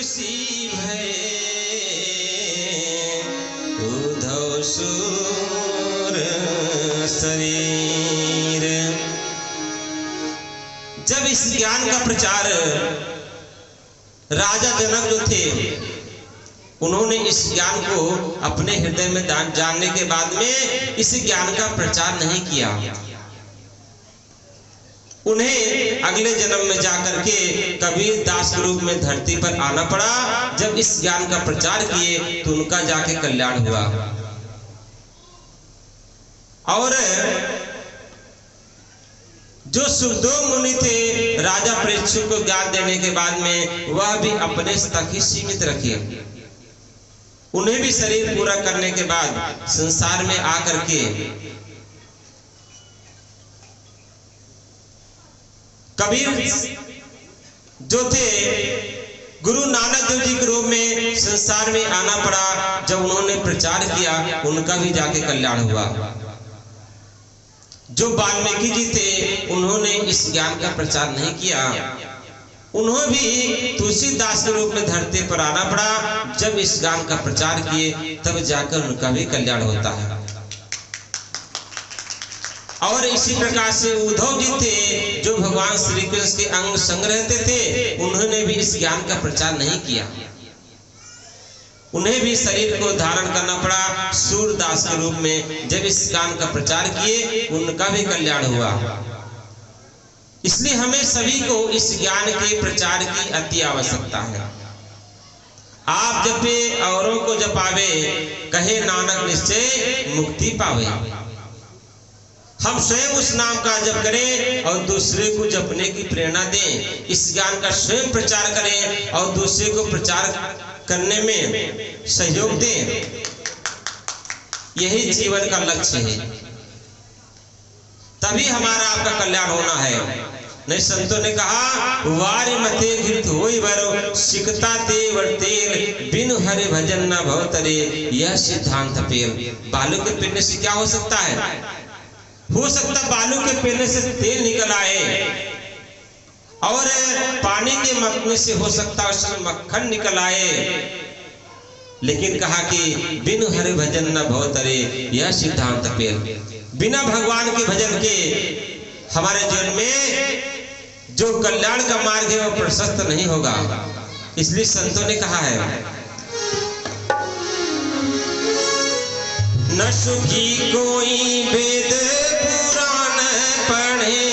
ऋषि भय उद्धव सूर शरीर। जब इस ज्ञान का प्रचार राजा जनक जो थे उन्होंने इस ज्ञान को अपने हृदय में जानने के बाद में इस ज्ञान का प्रचार नहीं किया, उन्हें अगले जन्म में जाकर के कबीर दास के रूप में धरती पर आना पड़ा। जब इस ज्ञान का प्रचार किए तो उनका जाके कल्याण हुआ। और जो सुखदेव मुनि थे राजा परीक्षित को ज्ञान देने के बाद में वह भी अपने तक ही सीमित रखे। उन्हें भी शरीर पूरा करने के बाद संसार में आकर के कबीर जो थे गुरु नानक देव जी के रूप में संसार में आना पड़ा। जब उन्होंने प्रचार किया उनका भी जाके कल्याण हुआ। जो वाल्मीकि जी थे उन्होंने इस ज्ञान का प्रचार नहीं किया, उन्होंने भी तुलसीदास के रूप में धरती पर आना पड़ा। जब इस ज्ञान का प्रचार किए तब जाकर उनका भी कल्याण होता है। और इसी प्रकार से उद्धव जी थे जो भगवान श्री कृष्ण के अंग संग रहते थे, उन्होंने भी इस ज्ञान का प्रचार नहीं किया, उन्हें भी शरीर को धारण करना पड़ा सूरदास के रूप में। जब इस ज्ञान का प्रचार किए उनका भी कल्याण हुआ। इसलिए हमें सभी को इस ज्ञान के प्रचार की अति आवश्यकता है। आप जपे औरों को जपावे, कहे नानक निश्चय मुक्ति पावे। हम स्वयं उस नाम का जप करें और दूसरे को जपने की प्रेरणा दें। इस ज्ञान का स्वयं प्रचार करें और दूसरे को प्रचार करने में सहयोग दें। यही जीवन का लक्ष्य है, तभी हमारा आपका कल्याण होना है। नहीं, संतों ने कहा वारि मथे घृत होई वर सिकता ते वर्तेल बिनु हरे भजन न भवतरे, यह सिद्धांत पेल। बालू के पीने से क्या हो सकता है? हो सकता बालू के पीने से तेल निकल आए, और पानी के मथने से हो सकता है उसमें मक्खन निकल आए। लेकिन कहा कि बिनु हरे भजन न भवतरे, यह सिद्धांत पेल। बिना भगवान के भजन के हमारे जीवन में जो कल्याण का मार्ग है वो प्रशस्त नहीं होगा। इसलिए संतों ने कहा है न सुखी कोई वेद पुराण पढ़े,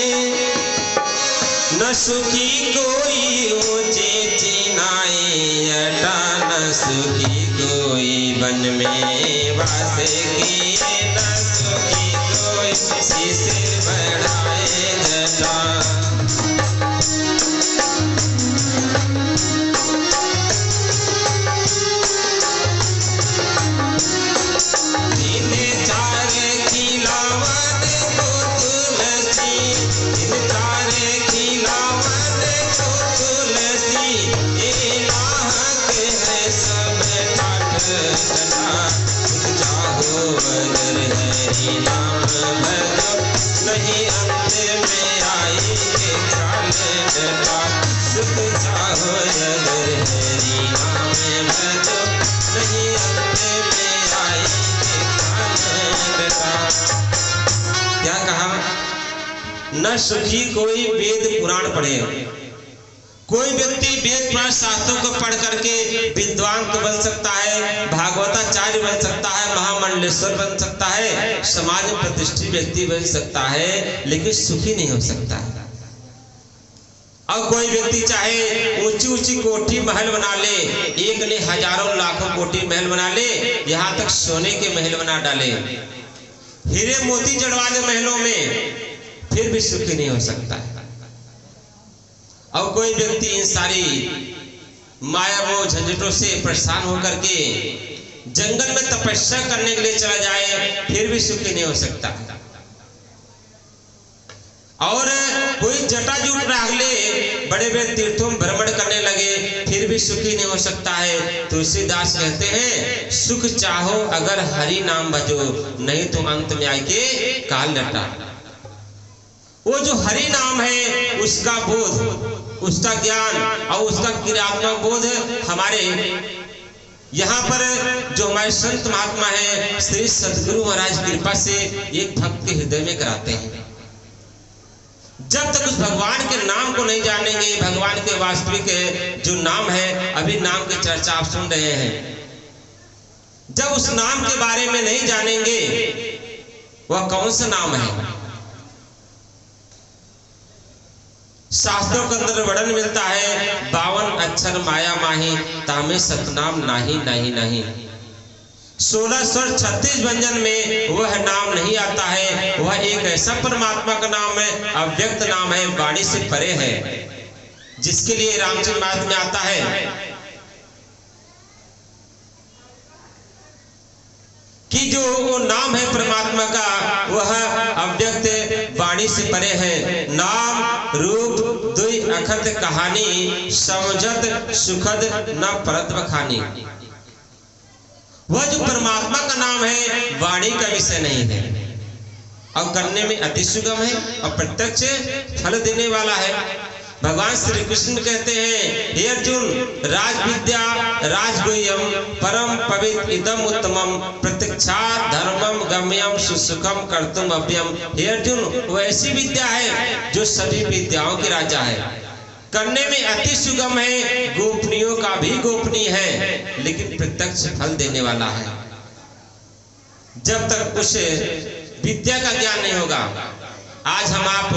न सुखी कोई ऊंचे चिनाए अटा, न सुखी कोई वन में वास किए, न सुखी कोई शिशिर बढ़ाए जटा। नहीं अंत में आई के ख्याल जटा, सुख चाहो अगर हरि नाम भजो, नहीं अंत में आई के ख्याल जटा। क्या कहा? न सुखी कोई वेद पुराण पढ़े। कोई व्यक्ति वेद पुराण शास्त्रों को पढ़ करके विद्वान तो बन सकता है, भागवताचार्य बन सकता है, महामंडलेश्वर बन सकता है, समाज में प्रतिष्ठित व्यक्ति बन सकता है, लेकिन सुखी नहीं हो सकता है। और कोई व्यक्ति चाहे ऊंची ऊंची कोठी महल बना ले, एक ने हजारों लाखों कोठी महल बना ले, यहाँ तक सोने के महल बना डाले, हीरे मोती जड़वा दे महलों में, फिर भी सुखी नहीं हो सकता है। और कोई व्यक्ति इन सारी माया मोह झंझटों से परेशान होकर के जंगल में तपस्या करने के लिए चला जाए, फिर भी सुखी नहीं हो सकता। और कोई जटाजूट राग ले बड़े बड़े तीर्थों में भ्रमण करने लगे, फिर भी सुखी नहीं हो सकता है। तुलसीदास कहते हैं सुख चाहो अगर हरि नाम भजो, नहीं तो अंत में आके काल लटा। वो जो हरि नाम है उसका बोध उसका ज्ञान और उसका क्रियात्मक बोध हमारे यहाँ पर जो हमारे संत महात्मा है श्री सद्गुरु महाराज की कृपा से एक भक्त के हृदय में कराते हैं। जब तक उस भगवान के नाम को नहीं जानेंगे, भगवान के वास्तविक जो नाम है, अभी नाम की चर्चा आप सुन रहे हैं, जब उस नाम के बारे में नहीं जानेंगे वह कौन सा नाम है। शास्त्रों के अंदर वर्णन मिलता है 52 अक्षर माया माही तामे सतनाम नाही नाही नहीं। 16 स्वर 36 व्यंजन में वह नाम नहीं आता है। वह एक ऐसा परमात्मा का नाम है, अव्यक्त नाम है, वाणी से परे है, जिसके लिए रामचंद्र मार्ग में आता है कि जो वो नाम है परमात्मा का वह अव्यक्त वाणी से परे है। नाम रूप दुई अखत कहानी समझत सुखद न परत बखानी। वह जो परमात्मा का नाम है वाणी का विषय नहीं है और करने में अति सुगम है और प्रत्यक्ष फल देने वाला है। भगवान श्री कृष्ण कहते हैं, हे अर्जुन, राज विद्या राजगुह्यम परम पवित्र इदम उत्तमम प्रत्यक्षा धर्मम गम्यम सुसुखम कर्तुम अभ्यम। हे अर्जुन, वो ऐसी विद्या है जो सभी विद्याओं की राजा है, करने में अति सुगम है, गोपनीयों का भी गोपनीय है, लेकिन प्रत्यक्ष फल देने वाला है। जब तक उस विद्या का ज्ञान नहीं होगा, आज हम आप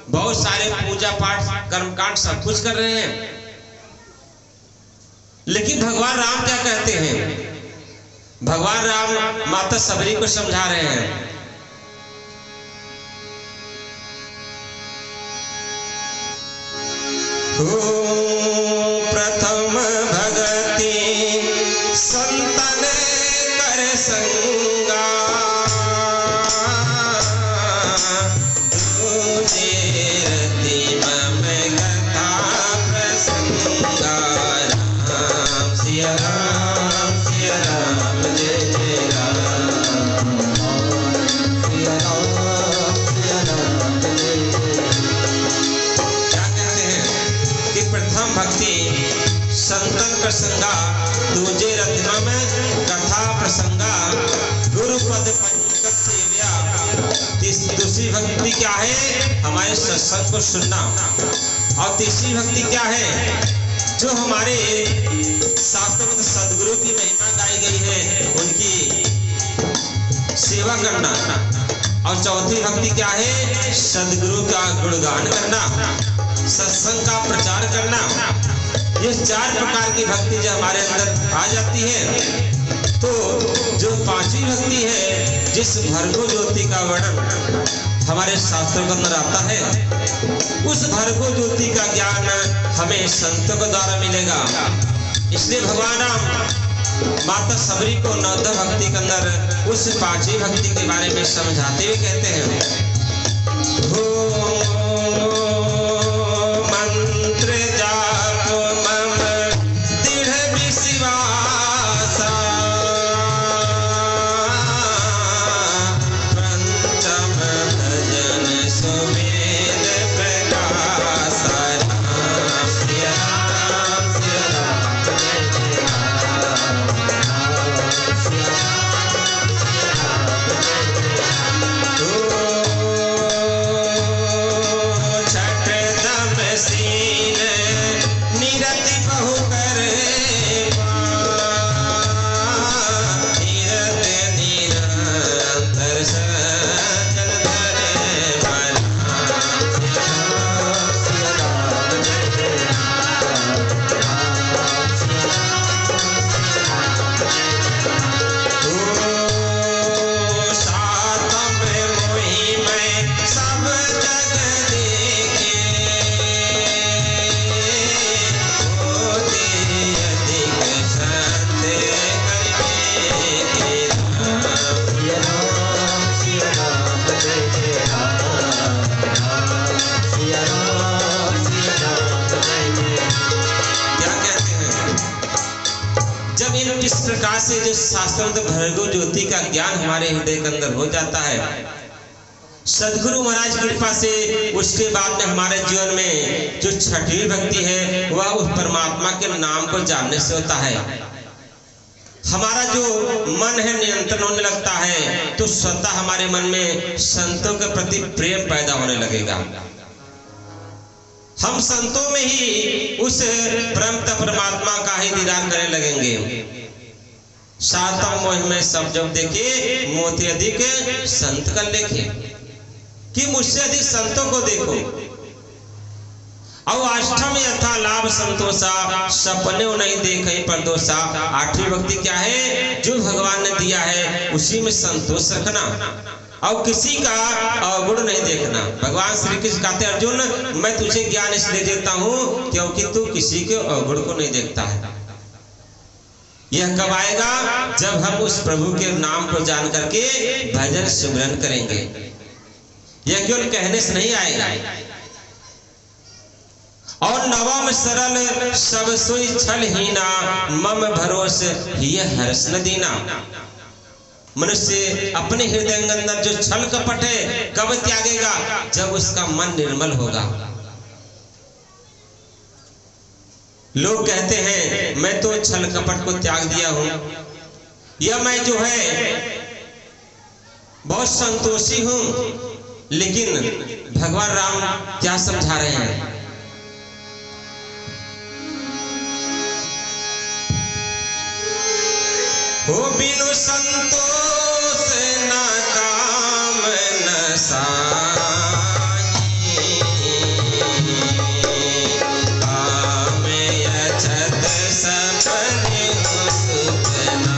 बहुत सारे पूजा पाठ कर्मकांड सब कुछ कर रहे हैं, लेकिन भगवान राम क्या कहते हैं? भगवान राम माता सबरी को समझा रहे हैं, प्रथम भगति संतन कर संगा प्रसंगा तुझे रत्न में कथा प्रसंगा गुरु पद पंकज सेव्या। दूसरी भक्ति क्या है? हमारे सत्संग को सुनना। और तीसरी भक्ति क्या है? जो हमारे शास्त्रों में सदगुरु की महिमा गाई गई है उनकी सेवा करना। और चौथी भक्ति क्या है? सदगुरु का गुणगान करना, सत्संग का प्रचार करना। ये 4 प्रकार की भक्ति जो हमारे अंदर आ जाती है, तो जो 5वीं भक्ति है, जिस भर्गो ज्योति का वर्णन हमारे शास्त्रों के अंदर आता है, उस भर्गो ज्योति का ज्ञान हमें संतों के द्वारा मिलेगा। इसलिए भगवान राम माता सबरी को नवदा भक्ति के अंदर उस 5वीं भक्ति के बारे में समझाते हुए कहते हैं, मंत्र जाप मम दृढ़ विश्वासा पंचम भजन सुमेध प्रकाशा। इस प्रकार से जो शास्त्रों में भर्गो ज्योति का ज्ञान हमारे हृदय के अंदर हो जाता है, सदगुरु महाराज की कृपा से उसके बाद में हमारे जीवन में जो छठी भक्ति है वह उस परमात्मा के नाम को जानने से होता है। हमारा जो मन है नियंत्रण होने लगता है, तो स्वतः हमारे मन में संतों के प्रति प्रेम पैदा होने लगेगा। हम संतों में ही उस परमात्मा का ही दीदार करने लगेंगे। सातम मोह में सब जब देखे मोती अधिक संत कर लेखे, कि मुझसे अधिक संतों को देखो। और अष्टम यथा लाभ संतोषा, सपने नहीं देखे परदोषा। आठवीं भक्ति क्या है? जो भगवान ने दिया है उसी में संतोष रखना और किसी का अवगुण नहीं देखना। भगवान श्री कृष्ण कहते हैं, अर्जुन मैं तुझे ज्ञान इसलिए देता हूं क्योंकि तू किसी के अवगुण को नहीं देखता है। यह कब आएगा? जब हम उस प्रभु के नाम को जान करके भजन सुमिरन करेंगे। यह केवल कहने से नहीं आएगा। और नवम सरल सब सोई छल हीना, मम भरोस हिय हर्ष न दीना। मनुष्य अपने हृदय के अंदर जो छल कपट है कब त्यागेगा? जब उसका मन निर्मल होगा। लोग कहते हैं मैं तो छल कपट को त्याग दिया हूं, या मैं जो है बहुत संतोषी हूं। लेकिन भगवान राम क्या समझा रहे हैं? हो बिनु संतोष न काम न साई, काम यछत सपने सुख नाई।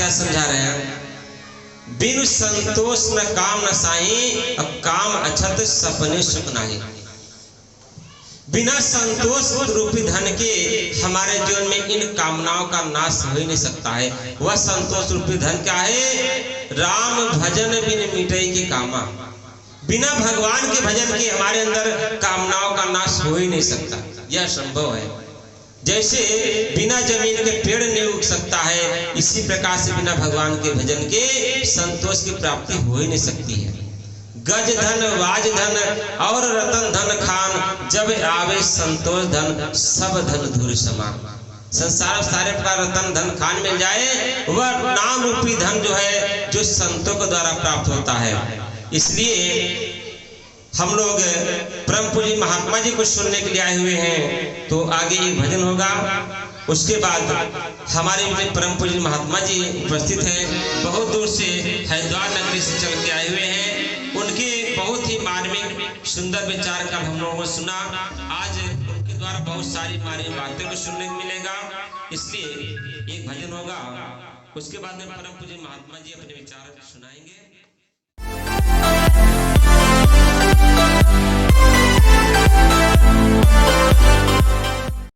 समझा रहे हैं, बिनु संतोष न काम न साई, अब काम अछत सपने सुख नाही। बिना संतोष रूपी धन के हमारे जीवन में इन कामनाओं का नाश हो ही नहीं सकता है। वह संतोष रूपी धन क्या है? राम भजन बिन मिटई के कामा। बिना भगवान के भजन के हमारे अंदर कामनाओं का नाश हो ही नहीं सकता, यह संभव है। जैसे बिना जमीन के पेड़ नहीं उग सकता है, इसी प्रकार से बिना भगवान के भजन के संतोष की प्राप्ति हो ही नहीं सकती है। गज धन वाज धन और रतन धन खान, जब आवे संतोष धन सब धन धूर समान। संसार सारे प्रकार रतन धन खान मिल जाए, वह नाम रूपी धन जो है जो संतों के द्वारा प्राप्त होता है। इसलिए हम लोग परम पूज्य महात्मा जी को सुनने के लिए आए हुए हैं, तो आगे एक भजन होगा। उसके बाद हमारे परम पूज्य महात्मा जी उपस्थित हैं, बहुत दूर से हरिद्वार नगरी से चल के आए हुए हैं। उनके बहुत ही मार्मिक सुंदर विचार का हम लोगों को सुना। आज उनके द्वारा बहुत सारी मार्मिक बातें को सुनने को मिलेगा, इसलिए एक भजन होगा। उसके बाद में परम पूज्य महात्मा जी अपने विचार सुनाएंगे।